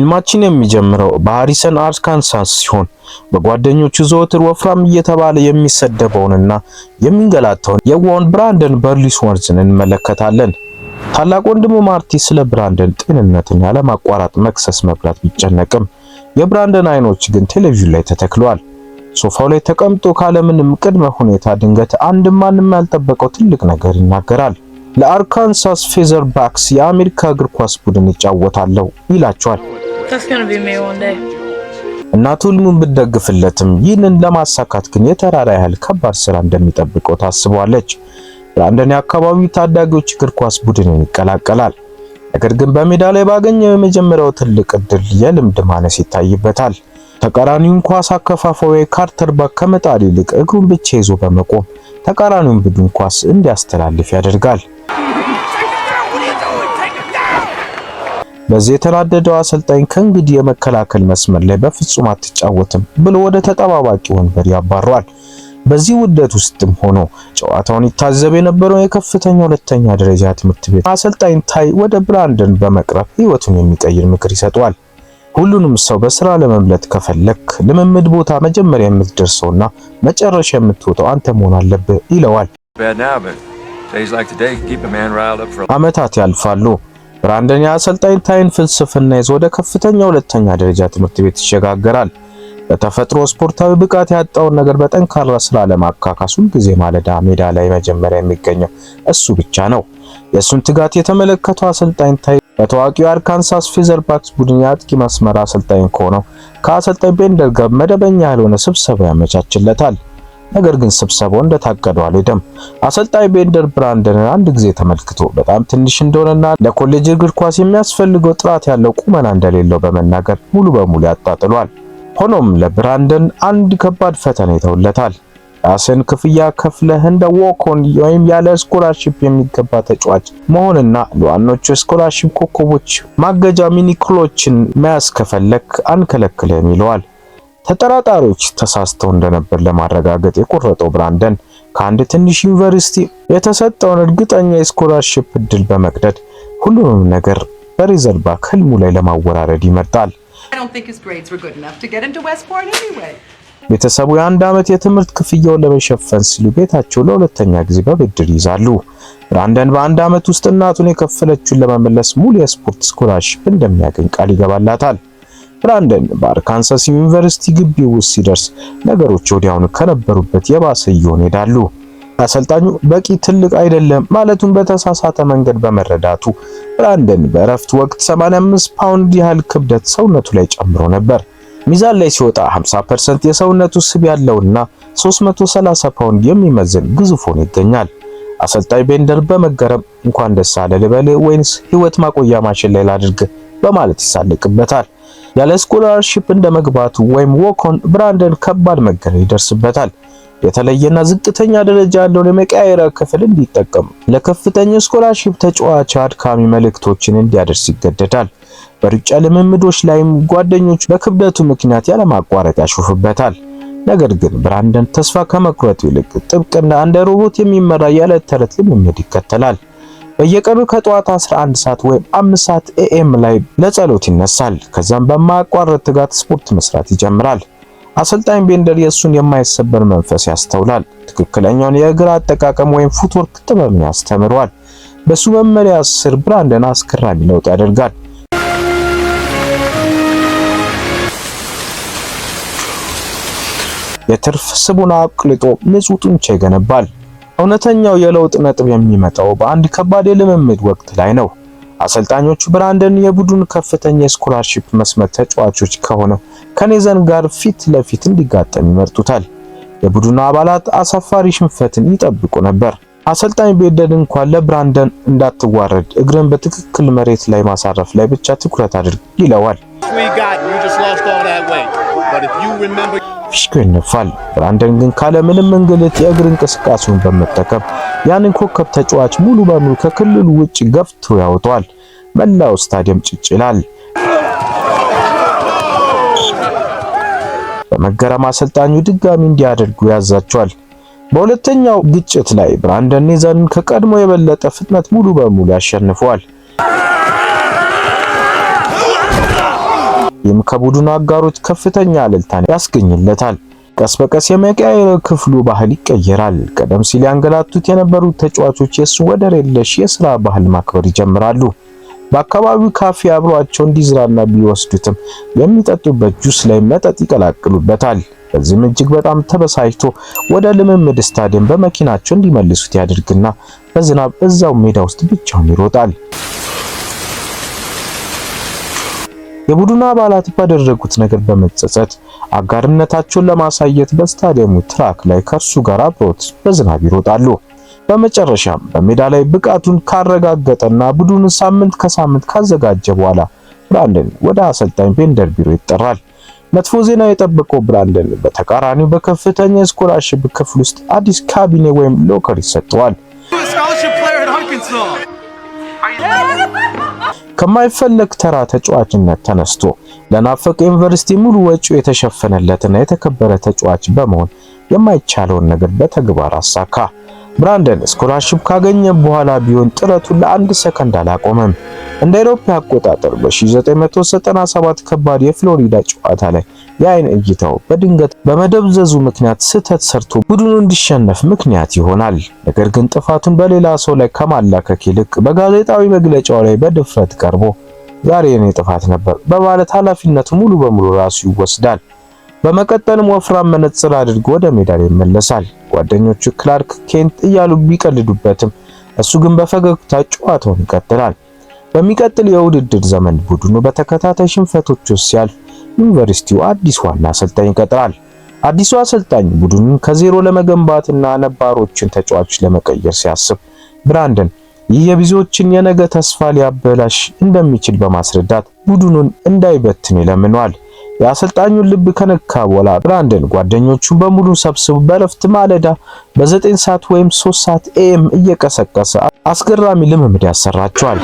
ፊልማችን የሚጀምረው በሃሪሰን አርካንሳስ ሲሆን በጓደኞቹ ዘወትር ወፍራም እየተባለ የሚሰደበውንና የሚንገላታውን የዋውን ብራንደን በርሊስወርዝን እንመለከታለን። ታላቅ ወንድሙ ማርቲ ስለ ብራንደን ጤንነትን ያለማቋረጥ መክሰስ መብላት ቢጨነቅም የብራንደን አይኖች ግን ቴሌቪዥን ላይ ተተክለዋል። ሶፋው ላይ ተቀምጦ ካለምንም ቅድመ ሁኔታ ድንገት አንድ ማንም ያልጠበቀው ትልቅ ነገር ይናገራል። ለአርካንሳስ ፌዘር ባክስ የአሜሪካ እግር ኳስ ቡድን ይጫወታለሁ ይላቸዋል። እናቱ ህልሙን ብትደግፍለትም ይህንን ለማሳካት ግን የተራራ ያህል ከባድ ስራ እንደሚጠብቀው ታስባለች። ብራንደን የአካባቢው ታዳጊዎች እግር ኳስ ቡድንን ይቀላቀላል። ነገር ግን በሜዳ ላይ ባገኘው የመጀመሪያው ትልቅ እድል የልምድ ማነስ ይታይበታል። ተቃራኒውን ኳስ አከፋፋዩ ካርተር ባክ ከመጣል ይልቅ እግሩን ብቻ ይዞ በመቆም ተቃራኒውን ቡድን ኳስ እንዲያስተላልፍ ያደርጋል። በዚህ የተናደደው አሰልጣኝ ከእንግዲህ የመከላከል መስመር ላይ በፍጹም አትጫወትም ብሎ ወደ ተጠባባቂ ወንበር ያባረዋል። በዚህ ውደት ውስጥም ሆኖ ጨዋታውን ይታዘብ የነበረው የከፍተኛ ሁለተኛ ደረጃ ትምህርት ቤት አሰልጣኝ ታይ ወደ ብራንደን በመቅረብ ህይወቱን የሚቀይር ምክር ይሰጠዋል። ሁሉንም ሰው በስራ ለመምለጥ ከፈለክ ልምምድ ቦታ መጀመሪያ የምትደርሰውና መጨረሻ የምትወጣው አንተ መሆን አለብህ ይለዋል። ዓመታት ያልፋሉ። ብራንደን የአሰልጣኝ ታይን ፍልስፍና ይዞ ወደ ከፍተኛ ሁለተኛ ደረጃ ትምህርት ቤት ይሸጋገራል። በተፈጥሮ ስፖርታዊ ብቃት ያጣውን ነገር በጠንካራ ስራ ለማካካስ ሁልጊዜ ማለዳ ሜዳ ላይ መጀመሪያ የሚገኘው እሱ ብቻ ነው። የእሱን ትጋት የተመለከተው አሰልጣኝ ታይ በታዋቂው አርካንሳስ ፌዘር ባክስ ቡድን የአጥቂ መስመር አሰልጣኝ ከሆነው ከአሰልጣኝ ቤንደር ጋር መደበኛ ያልሆነ ስብሰባ ያመቻችለታል። ነገር ግን ስብሰባው እንደታቀደው አልሄደም። አሰልጣኝ ቤንደር ብራንደንን አንድ ጊዜ ተመልክቶ በጣም ትንሽ እንደሆነና ለኮሌጅ እግር ኳስ የሚያስፈልገው ጥራት ያለው ቁመና እንደሌለው በመናገር ሙሉ በሙሉ ያጣጥሏል። ሆኖም ለብራንደን አንድ ከባድ ፈተና ይተውለታል። ራስን ክፍያ ከፍለህ እንደ ዎኮን ወይም ያለ ስኮላርሺፕ የሚገባ ተጫዋች መሆንና ለዋኖቹ ስኮላርሺፕ ኮከቦች ማገጃ ሚኒክሎችን መያዝ ከፈለክ አንከለክልህም ይለዋል። ተጠራጣሪዎች ተሳስተው እንደነበር ለማረጋገጥ የቆረጠው ብራንደን ከአንድ ትንሽ ዩኒቨርሲቲ የተሰጠውን እርግጠኛ የስኮላርሺፕ እድል በመቅደድ ሁሉንም ነገር በሪዘርባክ ህልሙ ላይ ለማወራረድ ይመርጣል። ቤተሰቡ የአንድ ዓመት የትምህርት ክፍያውን ለመሸፈን ሲሉ ቤታቸው ለሁለተኛ ጊዜ በብድር ይዛሉ። ብራንደን በአንድ ዓመት ውስጥ እናቱን የከፈለችውን ለመመለስ ሙሉ የስፖርት ስኮላርሺፕ እንደሚያገኝ ቃል ይገባላታል። ብራንደን በአርካንሳስ ዩኒቨርሲቲ ግቢ ውስጥ ሲደርስ ነገሮች ወዲያውኑ ከነበሩበት የባሰ እየሆኑ ይሄዳሉ። አሰልጣኙ በቂ ትልቅ አይደለም ማለቱን በተሳሳተ መንገድ በመረዳቱ ብራንደን በእረፍት ወቅት 85 ፓውንድ ያህል ክብደት ሰውነቱ ላይ ጨምሮ ነበር። ሚዛን ላይ ሲወጣ 50% የሰውነቱ ስብ ያለውና 330 ፓውንድ የሚመዝን ግዙፍ ሆኖ ይገኛል። አሰልጣኝ ቤንደር በመገረም እንኳን ደስ አለ ልበል ወይንስ ህይወት ማቆያ ማሽን ላይ ላድርግ በማለት ይሳለቅበታል። ያለ ስኮላርሺፕ እንደመግባቱ ወይም ዎኮን ብራንደን ከባድ መገለል ይደርስበታል። የተለየና ዝቅተኛ ደረጃ ያለው የመቀያየሪያ ክፍል እንዲጠቀም ለከፍተኛ ስኮላርሺፕ ተጫዋች አድካሚ መልእክቶችን እንዲያደርስ ይገደዳል። በሩጫ ልምምዶች ላይም ጓደኞቹ በክብደቱ ምክንያት ያለማቋረጥ ያሾፉበታል። ነገር ግን ብራንደን ተስፋ ከመቁረጥ ይልቅ ጥብቅና እንደ ሮቦት የሚመራ የዕለት ተዕለት ልምምድ ይከተላል። በየቀኑ ከጠዋት 11 ሰዓት ወይም 5 ሰዓት ኤኤም ላይ ለጸሎት ይነሳል። ከዛም በማያቋርጥ ትጋት ስፖርት መስራት ይጀምራል። አሰልጣኝ ቤንደር የሱን የማይሰበር መንፈስ ያስተውላል። ትክክለኛውን የእግር አጠቃቀም ወይም ፉትወርክ ጥበብን ያስተምረዋል። በሱ መመሪያ ስር ብራንደን አስገራሚ ለውጥ ያደርጋል። የትርፍ ስቡን አቅልጦ ንጹህ ጡንቻ ይገነባል። እውነተኛው የለውጥ ነጥብ የሚመጣው በአንድ ከባድ የልምምድ ወቅት ላይ ነው። አሰልጣኞቹ ብራንደን የቡድን ከፍተኛ የስኮላርሺፕ መስመር ተጫዋቾች ከሆነ ከኔዘን ጋር ፊት ለፊት እንዲጋጠም ይመርጡታል። የቡድኑ አባላት አሳፋሪ ሽንፈትን ይጠብቁ ነበር። አሰልጣኝ ቤንደር እንኳን ለብራንደን እንዳትዋረድ እግርን በትክክል መሬት ላይ ማሳረፍ ላይ ብቻ ትኩረት አድርግ ይለዋል። ፊሽካ ይነፋል። ብራንደን ግን ካለ ምንም እንግልት የእግር እንቅስቃሴውን በመጠቀም ያንን ኮከብ ተጫዋች ሙሉ በሙሉ ከክልሉ ውጪ ገፍቶ ያወጣዋል። መላው ስታዲየም ጭጭ ይላል። በመገረም አሰልጣኙ ድጋሚ እንዲያደርጉ ያዛቸዋል። በሁለተኛው ግጭት ላይ ብራንደን ኔዘንን ከቀድሞ የበለጠ ፍጥነት ሙሉ በሙሉ ያሸንፈዋል። ይህም ከቡድኑ አጋሮች ከፍተኛ እልልታን ያስገኝለታል። ቀስ በቀስ የመቀያየር ክፍሉ ባህል ይቀየራል። ቀደም ሲል ያንገላቱት የነበሩት ተጫዋቾች የሱ ወደር የለሽ የሥራ ባህል ማክበር ይጀምራሉ። በአካባቢው ካፌ አብሯቸው እንዲዝናና ቢወስዱትም የሚጠጡበት ጁስ ላይ መጠጥ ይቀላቅሉበታል። በዚህም እጅግ በጣም ተበሳጭቶ ወደ ልምምድ ስታዲየም በመኪናቸው እንዲመልሱት ያደርግና በዝናብ እዛው ሜዳ ውስጥ ብቻውን ይሮጣል። የቡድኑ አባላት ባደረጉት ነገር በመጸጸት አጋርነታቸውን ለማሳየት በስታዲየሙ ትራክ ላይ ከእርሱ ጋር አብረውት በዝናብ ይሮጣሉ። በመጨረሻም በሜዳ ላይ ብቃቱን ካረጋገጠና ቡድኑን ሳምንት ከሳምንት ካዘጋጀ በኋላ ብራንደን ወደ አሰልጣኝ ቤንደር ቢሮ ይጠራል። መጥፎ ዜና የጠበቀው ብራንደን በተቃራኒው በከፍተኛ ስኮላርሺፕ ክፍል ውስጥ አዲስ ካቢኔ ወይም ሎከር ይሰጠዋል። ከማይፈለግ ተራ ተጫዋችነት ተነስቶ ለናፈቀ ዩኒቨርሲቲ ሙሉ ወጪው የተሸፈነለትና የተከበረ ተጫዋች በመሆን የማይቻለውን ነገር በተግባር አሳካ። ብራንደን ስኮላርሺፕ ካገኘ በኋላ ቢሆን ጥረቱን ለአንድ ሰከንድ አላቆመም። እንደ አውሮፓ አቆጣጠር በ1997 ከባድ የፍሎሪዳ ጨዋታ ላይ የአይን እይታው በድንገት በመደብዘዙ ምክንያት ስህተት ሰርቶ ቡድኑ እንዲሸነፍ ምክንያት ይሆናል። ነገር ግን ጥፋቱን በሌላ ሰው ላይ ከማላከክ ይልቅ በጋዜጣዊ መግለጫው ላይ በድፍረት ቀርቦ ዛሬ የኔ ጥፋት ነበር በማለት ኃላፊነቱ ሙሉ በሙሉ ራሱ ይወስዳል። በመቀጠልም ወፍራም መነጽር አድርጎ ወደ ሜዳ ላይ ይመለሳል። ጓደኞቹ ክላርክ ኬንት እያሉ ቢቀልዱበትም እሱ ግን በፈገግታ ጨዋታውን ይቀጥላል። በሚቀጥል የውድድር ዘመን ቡድኑ በተከታታይ ሽንፈቶች ውስጥ ሲያልፍ ዩኒቨርሲቲው አዲስ ዋና አሰልጣኝ ይቀጥራል። አዲሱ አሰልጣኝ ቡድኑን ከዜሮ ለመገንባትና ነባሮችን ተጫዋቾች ለመቀየር ሲያስብ ብራንደን ይህ የብዙዎችን የነገ ተስፋ ሊያበላሽ እንደሚችል በማስረዳት ቡድኑን እንዳይበትን ይለምነዋል። የአሰልጣኙን ልብ ከነካ በኋላ ብራንደን ጓደኞቹን በሙሉ ሰብስቦ በረፍት ማለዳ በ9 ሰዓት ወይም 3 ሰዓት ኤኤም እየቀሰቀሰ አስገራሚ ልምምድ ያሰራቸዋል።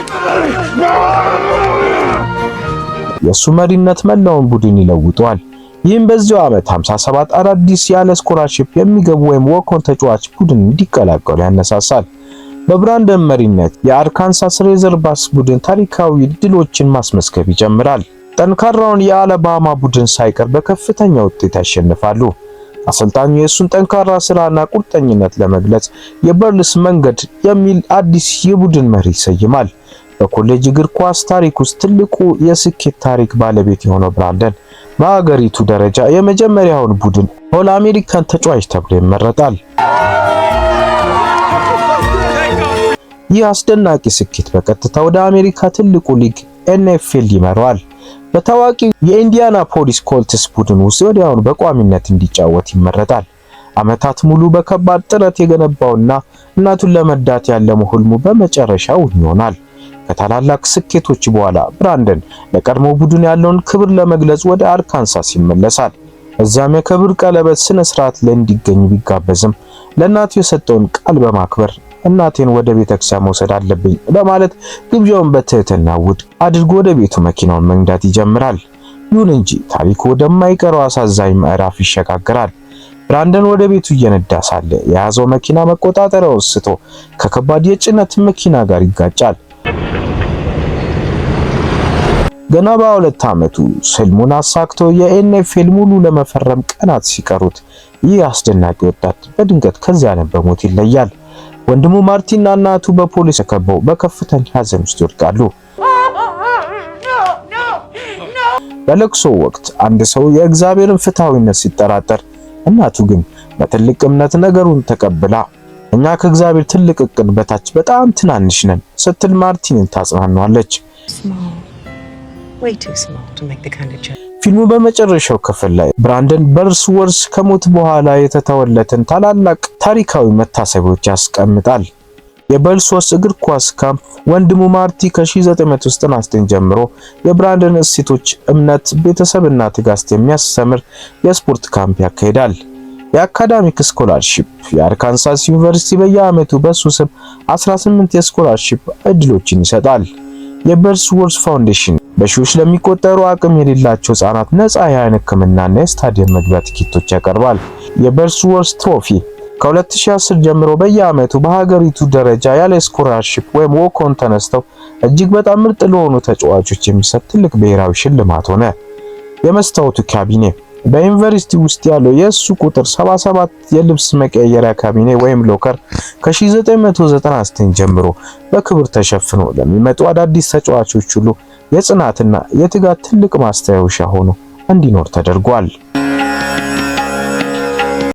የሱ መሪነት መላውን ቡድን ይለውጠዋል። ይህም በዚያው ዓመት 57 አዳዲስ ያለ ስኮላርሺፕ የሚገቡ ወይም ወኮን ተጫዋች ቡድን እንዲቀላቀሉ ያነሳሳል። በብራንደን መሪነት የአርካንሳስ ሬዘርቫስ ቡድን ታሪካዊ ድሎችን ማስመዝገብ ይጀምራል። ጠንካራውን የአለባማ ቡድን ሳይቀር በከፍተኛ ውጤት ያሸንፋሉ። አሰልጣኙ የሱን ጠንካራ ስራና ቁርጠኝነት ለመግለጽ የበርልስ መንገድ የሚል አዲስ የቡድን መሪ ይሰይማል። በኮሌጅ እግር ኳስ ታሪክ ውስጥ ትልቁ የስኬት ታሪክ ባለቤት የሆነው ብራንደን በአገሪቱ ደረጃ የመጀመሪያውን ቡድን ኦል አሜሪካን ተጫዋች ተብሎ ይመረጣል። ይህ አስደናቂ ስኬት በቀጥታ ወደ አሜሪካ ትልቁ ሊግ ኤንኤፍኤል ይመራዋል። በታዋቂው የኢንዲያናፖሊስ ኮልትስ ቡድን ውስጥ ወዲያውኑ በቋሚነት እንዲጫወት ይመረጣል። ዓመታት ሙሉ በከባድ ጥረት የገነባውና እናቱን ለመርዳት ያለመው ህልሙ በመጨረሻ እውን ይሆናል። ከታላላቅ ስኬቶች በኋላ ብራንደን ለቀድሞ ቡድን ያለውን ክብር ለመግለጽ ወደ አርካንሳስ ይመለሳል። እዛም የክብር ቀለበት ስነ ስርዓት ላይ እንዲገኝ ቢጋበዝም ለእናቱ የሰጠውን ቃል በማክበር እናቴን ወደ ቤተክርስቲያን መውሰድ አለብኝ በማለት ግብዣውን በትህትና ውድቅ አድርጎ ወደ ቤቱ መኪናውን መንዳት ይጀምራል። ይሁን እንጂ ታሪኩ ወደማይቀረው አሳዛኝ ምዕራፍ ይሸጋግራል። ብራንደን ወደ ቤቱ እየነዳ ሳለ የያዘው መኪና መቆጣጠሪያውን ስቶ ከከባድ የጭነት መኪና ጋር ይጋጫል። ገና በ2 ዓመቱ ህልሙን አሳክቶ የኤንኤፍኤል ሙሉ ለመፈረም ቀናት ሲቀሩት ይህ አስደናቂ ወጣት በድንገት ከዚያ ዓለም በሞት ይለያል። ወንድሙ ማርቲንና እናቱ በፖሊስ ተከበው በከፍተኛ ሐዘን ውስጥ ይወድቃሉ። በለቅሶ ወቅት አንድ ሰው የእግዚአብሔርን ፍትሃዊነት ሲጠራጠር፣ እናቱ ግን በትልቅ እምነት ነገሩን ተቀብላ እኛ ከእግዚአብሔር ትልቅ እቅድ በታች በጣም ትናንሽ ነን ስትል ማርቲንን ታጽናናዋለች። ፊልሙ በመጨረሻው ክፍል ላይ ብራንደን በርልስወርዝ ከሞት በኋላ የተተወለትን ታላላቅ ታሪካዊ መታሰቢያዎች ያስቀምጣል። የበርልስወርዝ እግር ኳስ ካምፕ ወንድሙ ማርቲ ከ1999 ጀምሮ የብራንደን እሴቶች፣ እምነት፣ ቤተሰብና ትዕግስት የሚያስተምር የስፖርት ካምፕ ያካሂዳል። የአካዳሚክ ስኮላርሺፕ የአርካንሳስ ዩኒቨርሲቲ በየዓመቱ በሱ ስም 18 የስኮላርሺፕ እድሎችን ይሰጣል። የበርልስወርዝ ፋውንዴሽን በሺዎች ለሚቆጠሩ አቅም የሌላቸው ህጻናት ነፃ የዓይን ሕክምናና የስታዲየም መግቢያ ቲኬቶች ያቀርባል። የበርልስወርዝ ትሮፊ ከ2010 ጀምሮ በየዓመቱ በሀገሪቱ ደረጃ ያለ ስኮላርሺፕ ወይም ወኮን ተነስተው እጅግ በጣም ምርጥ ለሆኑ ተጫዋቾች የሚሰጥ ትልቅ ብሔራዊ ሽልማት ሆነ። የመስታወቱ ካቢኔ በዩኒቨርሲቲ ውስጥ ያለው የእሱ ቁጥር 77 የልብስ መቀየሪያ ካቢኔ ወይም ሎከር ከ1999 ጀምሮ በክብር ተሸፍኖ ለሚመጡ አዳዲስ ተጫዋቾች ሁሉ የጽናትና የትጋት ትልቅ ማስታወሻ ሆኖ እንዲኖር ተደርጓል።